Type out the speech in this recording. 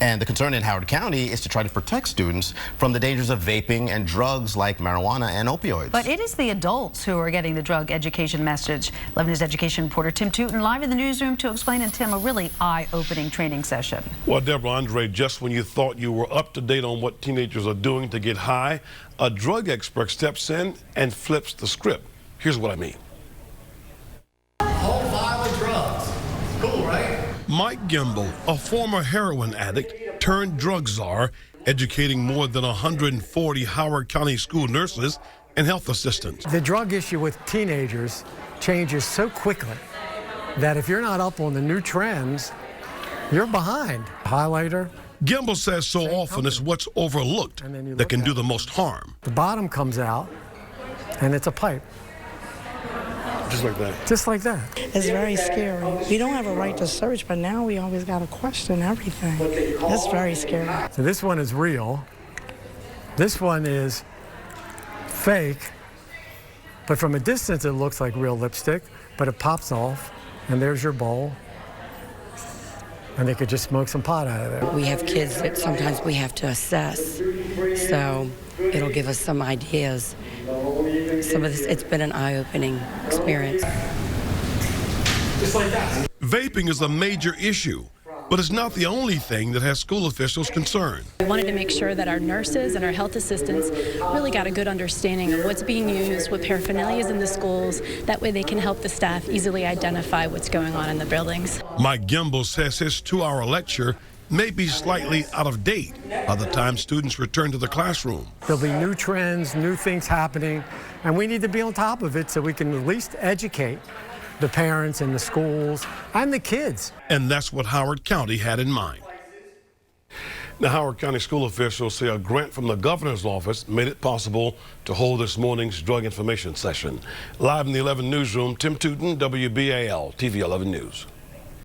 And the concern in Howard County is to try to protect students from the dangers of vaping and drugs like marijuana and opioids. But it is the adults who are getting the drug education message. 11 News education reporter Tim Tootin live in the newsroom to explain, and Tim, a really eye-opening training session. Well, Deborah, Andre, just when you thought you were up to date on what teenagers are doing to get high, a drug expert steps in and flips the script. Here's what I mean. Whole vial of drugs. Cool, right? Mike Gimbel, a former heroin addict turned drug czar, educating more than 140 Howard County school nurses and health assistants. The drug issue with teenagers changes so quickly that if you're not up on the new trends, you're behind. Highlighter. Gimbel says so often it's what's overlooked that can do the most harm. The bottom comes out, and it's a pipe. Just like that. Just like that. It's very scary. We don't have a right to search, but now we always got to question everything. It's very scary. So this one is real. This one is fake, but from a distance it looks like real lipstick, but it pops off, and there's your bowl. And they could just smoke some pot out of there. We have kids that sometimes we have to assess, so it'll give us some ideas. Some of this, it's been an eye-opening experience. Just like that. Vaping is a major issue, but it's not the only thing that has school officials concerned. We wanted to make sure that our nurses and our health assistants really got a good understanding of what's being used, what paraphernalia is in the schools. That way they can help the staff easily identify what's going on in the buildings. Mike Gimbel says his 2-hour lecture may be slightly out of date by the time students return to the classroom. There'll be new trends, new things happening, and we need to be on top of it so we can at least educate the parents and the schools and the kids. And that's what Howard County had in mind. Now, Howard County school officials say a grant from the governor's office made it possible to hold this morning's drug information session. Live in the 11 newsroom, Tim Tootin, WBAL TV 11 News.